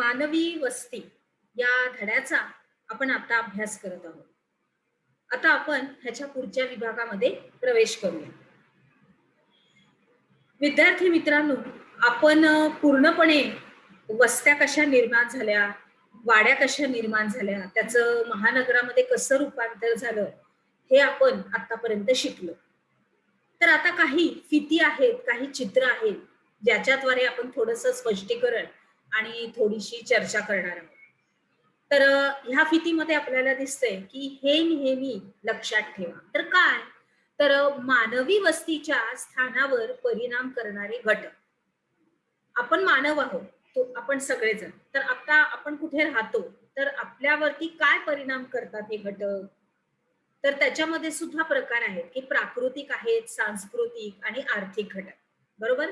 मानवी वस्ती या धड्याचा आपण आता अभ्यास करत आहोत. आता आपण ह्याच्या पुढच्या विभागामध्ये प्रवेश करूया. विद्यार्थी मित्रांनो, आपण पूर्णपणे वस्त्या कशा निर्माण झाल्या, वाड्या कशा निर्माण झाल्या, त्याचं महानगरामध्ये कसं रूपांतर झालं, हे आपण आतापर्यंत शिकलो. तर आता काही फिती आहेत, काही चित्र आहेत, ज्याच्याद्वारे आपण थोडंसं स्पष्टीकरण आणि थोडीशी चर्चा करणार आहोत. तर ह्या फितीमध्ये आपल्याला दिसतंय की हे नेहमी लक्षात ठेवा. तर काय? तर मानवी वस्तीच्या स्थानावर परिणाम करणारे घटक. आपण मानव आहोत, आपण सगळेजण. तर आता आपण कुठे राहतो, तर आपल्यावरती काय परिणाम करतात हे घटक? तर त्याच्यामध्ये सुद्धा प्रकार आहेत की प्राकृतिक आहेत, सांस्कृतिक आणि आर्थिक घटक. बरोबर?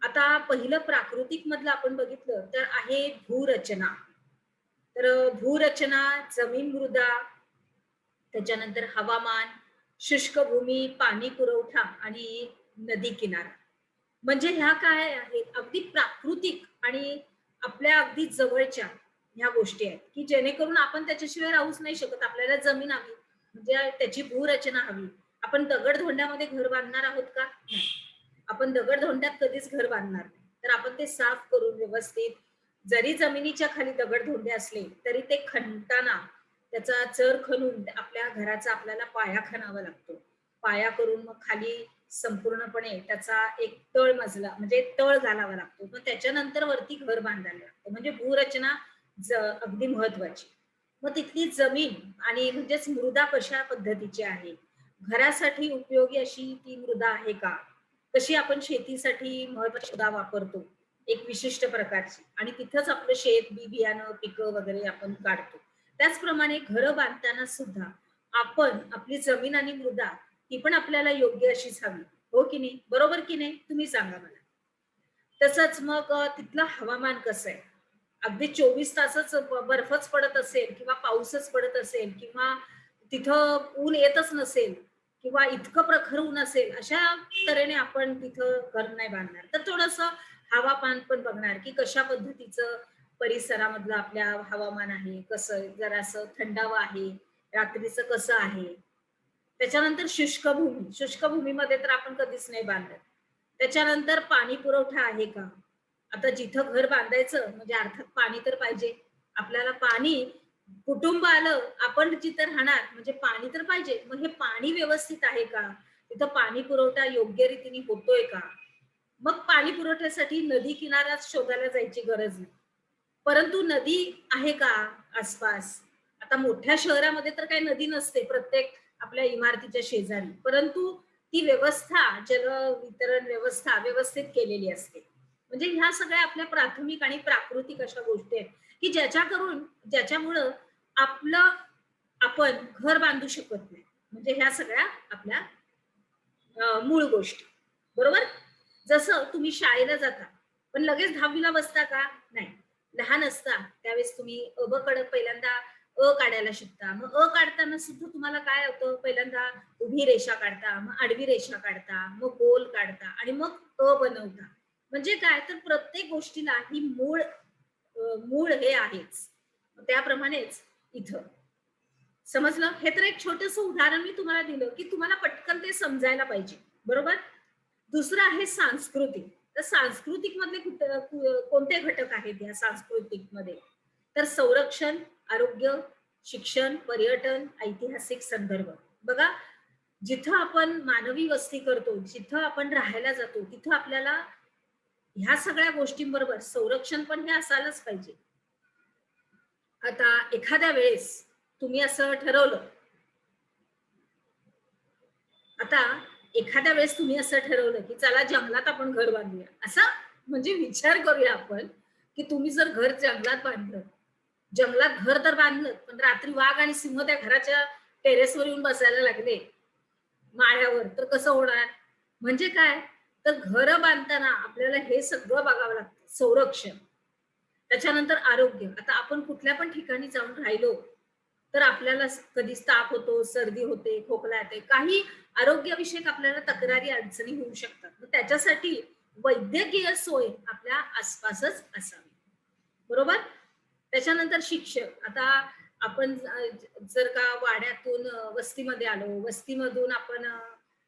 आता पहिलं प्राकृतिक मधलं आपण बघितलं तर आहे भूरचना. तर भूरचना, जमीन मृदा, त्याच्यानंतर हवामान, शुष्क भूमी, पाणी पुरवठा आणि नदी किनारा. म्हणजे ह्या काय आहेत अगदी प्राकृतिक आणि आपल्या अगदी जवळच्या ह्या गोष्टी आहेत की जेणेकरून आपण त्याच्याशिवाय राहूच नाही शकत. आपल्याला जमीन हवी, म्हणजे त्याची भूरचना हवी. आपण दगडधोंड्यामध्ये घर बांधणार आहोत का? नाही. आपण दगडधोंड्यात कधीच घर बांधणार नाही. तर आपण ते साफ करून व्यवस्थित, जरी जमिनीच्या खाली दगडधोंडे असले तरी ते खणताना त्याचा चर खणून आपल्या घराचा आपल्याला पाया खणावा लागतो. पाया करून मग खाली संपूर्णपणे त्याचा एक तळ मजला म्हणजे तळ घालावा लागतो. मग त्याच्यानंतर वरती घर बांधायला लागतं. म्हणजे भूरचना अगदी महत्वाची. मग तिथली जमीन आणि म्हणजेच मृदा कशा पद्धतीची आहे, घरासाठी उपयोगी अशी ती मृदा आहे का, कशी आपण शेतीसाठी महत्वाची मृदा वापरतो एक विशिष्ट प्रकारची, आणि तिथंच आपलं शेत बी बियाणं पिकं वगैरे आपण काढतो. त्याचप्रमाणे घरं बांधताना सुद्धा आपण आपली जमीन आणि मृदा ती पण आपल्याला योग्य अशीच हवी. हो की नाही? बरोबर की नाही? तुम्ही सांगा मला. तसंच मग तिथलं हवामान कसं आहे? अगदी 24 तासच बर्फच पडत असेल किंवा पाऊसच पडत असेल किंवा तिथं ऊन येतच नसेल किंवा इतकं प्रखर ऊन असेल, अशा तऱ्हेने आपण तिथं घर नाही बांधणार. तर थोडंसं हवामान पण बघणार की कशा पद्धतीचं परिसरामधलं आपल्या हवामान आहे, कसं जरासं थंडावा आहे, रात्रीचं कसं आहे. त्याच्यानंतर शुष्क भूमी. शुष्क भूमीमध्ये तर आपण कधीच नाही बांधत. त्याच्यानंतर पाणी पुरवठा आहे का? आता जिथं घर बांधायचं म्हणजे अर्थात पाणी तर पाहिजे. आपल्याला पाणी, कुटुंब आलं, आपण जिथं राहणार म्हणजे पाणी तर पाहिजे. मग हे पाणी व्यवस्थित आहे का? तिथं पाणी पुरवठा योग्य रीतीने होतोय का? मग पाणी पुरवठ्यासाठी नदी किनाराच शोधायला जायची गरज नाही. परंतु नदी आहे का आसपास? आता मोठ्या शहरामध्ये तर काही नदी नसते प्रत्येक आपल्या इमारतीच्या शेजारी. परंतु ती व्यवस्था, जल वितरण व्यवस्था व्यवस्थित केलेली असते. म्हणजे ह्या सगळ्या आपल्या प्राथमिक आणि प्राकृतिक अशा गोष्टी आहेत, की ज्याच्यामुळं आपलं आपण घर बांधू शकत नाही. म्हणजे ह्या सगळ्या आपल्या मूळ गोष्टी. बरोबर? जसं तुम्ही शाळेला जाता, पण लगेच 10वी ला बसता का? नाही. लहान असता त्यावेळेस तुम्ही अ, ब कडे पहिल्यांदा काढायला शिकता. मग काढताना सुद्धा तुम्हाला काय होतं, पहिल्यांदा उभी रेषा काढता, मग आडवी रेषा काढता, मग गोल काढता आणि मग बनवता. म्हणजे काय, तर प्रत्येक गोष्टीला ही मूळ हे आहेच. त्याप्रमाणेच इथं. समजलं? हे तर एक छोटंसं उदाहरण मी तुम्हाला दिलं, की तुम्हाला पटकन ते समजायला पाहिजे. बरोबर? दुसरं आहे सांस्कृतिक. तर सांस्कृतिक मधले कोणते घटक आहेत या सांस्कृतिक मध्ये? तर संरक्षण, आरोग्य, शिक्षण, पर्यटन, ऐतिहासिक संदर्भ. बघा, जिथं आपण मानवी वस्ती करतो, जिथं आपण राहायला जातो, तिथं आपल्याला ह्या सगळ्या गोष्टींबरोबर संरक्षण पण हे असायलाच पाहिजे. आता एखाद्या वेळेस तुम्ही असं ठरवलं, आता एखाद्या वेळेस तुम्ही असं ठरवलं, की चला जंगलात आपण घर बांधूया. असा म्हणजे विचार करूया आपण, की तुम्ही जर घर जंगलात बांधलं, जंगलात घर तर बांधलं, पण रात्री वाघ आणि सिंह त्या घराच्या टेरेसवर येऊन बसायला लागले, माळ्यावर, तर कसं होणार? म्हणजे काय? तर घरं बांधताना आपल्याला हे सगळं बघावं लागतं. संरक्षण, त्याच्यानंतर आरोग्य. आता आपण कुठल्या पण ठिकाणी जाऊन राहिलो, तर आपल्याला कधी ताप होतो, सर्दी होते, खोकला येते. काही आरोग्यविषयक आपल्याला तक्रारी, अडचणी होऊ शकतात. मग त्याच्यासाठी वैद्यकीय सोय आपल्या आसपासच असावी. बरोबर. त्याच्यानंतर शिक्षण. आता आपण जर का वाड्यातून वस्तीमध्ये आलो, वस्तीमधून आपण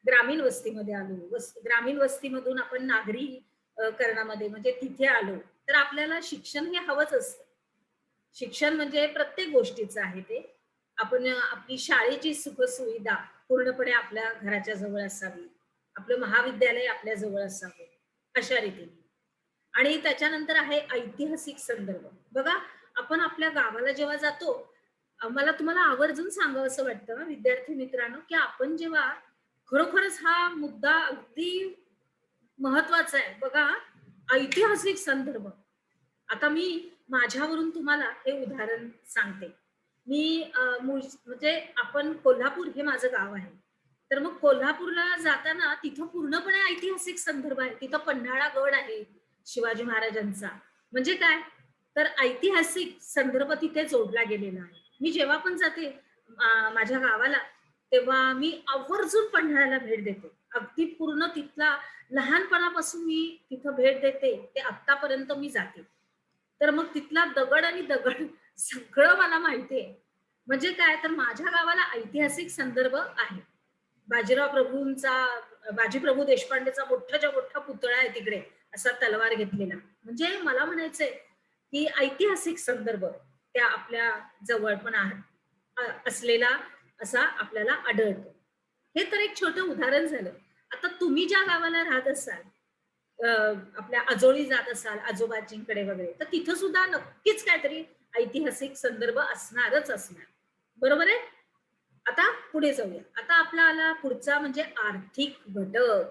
ग्रामीण वस्तीमध्ये आलो, ग्रामीण वस्तीमधून आपण नागरी करणामध्ये म्हणजे तिथे आलो, तर आपल्याला शिक्षण हे हवंच असतं. शिक्षण म्हणजे प्रत्येक गोष्टीचं आहे ते. आपण आपली शाळेची सुखसुविधा पूर्णपणे आपल्या घराच्या जवळ असावी. आपलं महाविद्यालय आपल्या जवळ असावं, अशा रीतीने. आणि त्याच्यानंतर आहे ऐतिहासिक संदर्भ. बघा, आपण आपल्या गावाला जेव्हा जातो, मला तुम्हाला आवर्जून सांगावसं वाटतं विद्यार्थी मित्रांनो, की आपण जेव्हा खरोखरच हा मुद्दा अगदी महत्वाचा आहे. बघा, ऐतिहासिक संदर्भ. आता मी माझ्यावरून तुम्हाला हे उदाहरण सांगते. मी म्हणजे आपण कोल्हापूर हे माझं गाव आहे. तर मग कोल्हापूरला जाताना तिथं पूर्णपणे ऐतिहासिक संदर्भ आहे. तिथं पन्हाळा गड आहे शिवाजी महाराजांचा. म्हणजे काय? तर ऐतिहासिक संदर्भ तिथे जोडला गेलेला आहे. मी जेव्हा पण जाते माझ्या गावाला, तेव्हा मी आवर्जून पन्हाळ्याला भेट देते. अगदी पूर्ण तिथला लहानपणापासून मी तिथं भेट देते, ते आत्तापर्यंत मी जाते. तर मग तिथला दगड आणि दगड सगळं मला माहिती आहे. म्हणजे काय, तर माझ्या गावाला ऐतिहासिक संदर्भ आहे. बाजीराव प्रभूंचा बाजीप्रभू देशपांडेचा मोठाच्या मोठा पुतळा आहे तिकडे, असा तलवार घेतलेला. म्हणजे मला म्हणायचंय, की ऐतिहासिक संदर्भ त्या आपल्या जवळ पण असलेला असा आपल्याला आढळतो. हे तर एक छोटं उदाहरण झालं. आता तुम्ही ज्या गावाला राहत असाल, अ, आपल्या आजोळी जात असाल आजोबाजींकडे वगैरे, तर तिथं सुद्धा नक्कीच काहीतरी ऐतिहासिक संदर्भ असणारच असणार. बरोबर आहे? आता पुढे जाऊया. आता आपला आला पुढचा म्हणजे आर्थिक घटक.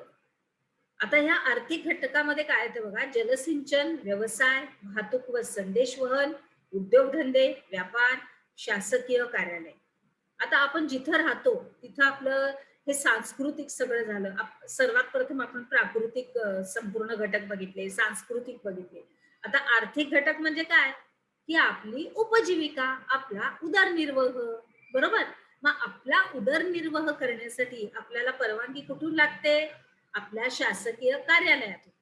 आता ह्या आर्थिक घटकामध्ये काय येतं बघा, जलसिंचन, व्यवसाय, वाहतूक व संदेशवहन, उद्योगधंदे, व्यापार, शासकीय कार्यालय. आता आपण जिथं राहतो तिथं आपलं हे सांस्कृतिक सगळं झालं. सर्वात प्रथम आपण प्राकृतिक संपूर्ण घटक बघितले, सांस्कृतिक बघितले. आता आर्थिक घटक म्हणजे काय? की आपली उपजीविका, आपला उदरनिर्वाह. बरोबर? मग आपला उदरनिर्वाह करण्यासाठी आपल्याला परवानगी कुठून लागते? आपल्या शासकीय कार्यालयातून.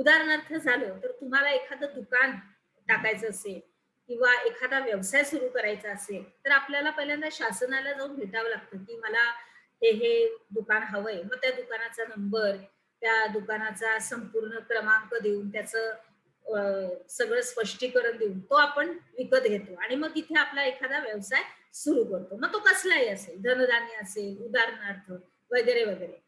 उदाहरणार्थ झालं तर तुम्हाला एखादं दुकान टाकायचं असेल किंवा एखादा व्यवसाय सुरू करायचा असेल, तर आपल्याला पहिल्यांदा शासनाला जाऊन भेटावं लागतं, की मला हे दुकान हवंय. मग त्या दुकानाचा नंबर, त्या दुकानाचा संपूर्ण क्रमांक देऊन त्याचं सगळं स्पष्टीकरण देऊन तो आपण विकत घेतो आणि मग तिथे आपला एखादा व्यवसाय सुरू करतो. मग तो कसलाही असेल, धनधान्य असेल, उदाहरणार्थ वगैरे, वगैरे.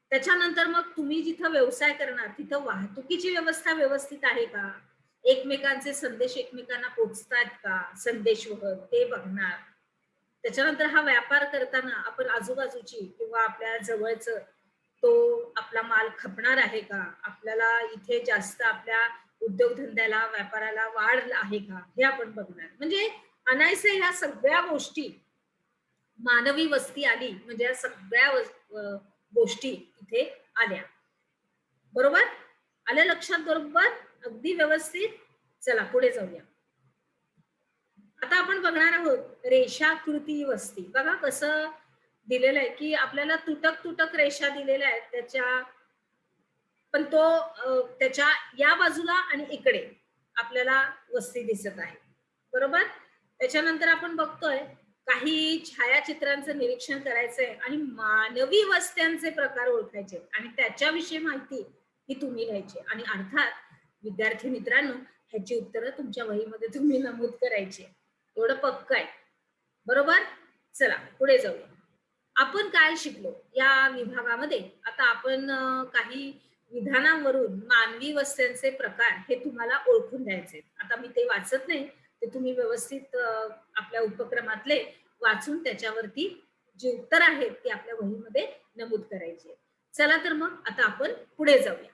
त्याच्यानंतर मग तुम्ही जिथं व्यवसाय करणार तिथं वाहतुकीची व्यवस्था व्यवस्थित आहे का? एकमेकांचे संदेश एकमेकांना पोहोचतायत का? संदेशवहन ते बघणार. त्याच्यानंतर हा व्यापार करताना आपण आजूबाजूची किंवा आपल्या जवळचं तो आपला माल खपणार आहे का? आपल्याला इथे जास्त आपल्या उद्योगधंद्याला, व्यापाराला वाढ आहे का? हे आपण बघणार. म्हणजे अनायासे ह्या सगळ्या गोष्टी मानवी वस्ती आली म्हणजे या सगळ्या गोष्टी इथे आल्या. बरोबर? आल्या लक्षात बरोबर? अगदी व्यवस्थित? चला पुढे जाऊया. आता आपण बघणार आहोत रेषाकृती वस्ती. बघा कसं दिलेलं आहे, की आपल्याला तुटक-तुटक रेषा दिलेल्या आहेत त्याच्या, पण तो त्याच्या या बाजूला आणि इकडे आपल्याला वस्ती दिसत आहे. बरोबर? त्याच्यानंतर आपण बघतोय काही छायाचित्रांचं निरीक्षण करायचंय आणि मानवी वस्त्यांचे प्रकार ओळखायचे आणि त्याच्याविषयी माहिती ही तुम्ही लिहायची आणि अर्थात विद्यार्थी मित्रांनो ह्याची उत्तरं तुमच्या वहीमध्ये तुम्ही नमूद करायची. एवढं पक्क आहे. बरोबर? चला पुढे जाऊया. आपण काय शिकलो या विभागामध्ये? आता आपण काही विधानांवरून मानवी वस्त्यांचे प्रकार हे तुम्हाला ओळखून द्यायचे. आता मी ते वाचत नाही, ते तुम्ही व्यवस्थित आपल्या उपक्रमातले वाचून त्याच्यावरती जी उत्तर आहेत ती आपल्या वहीमध्ये नमूद करायची. चला तर मग आता आपण पुढे जाऊया.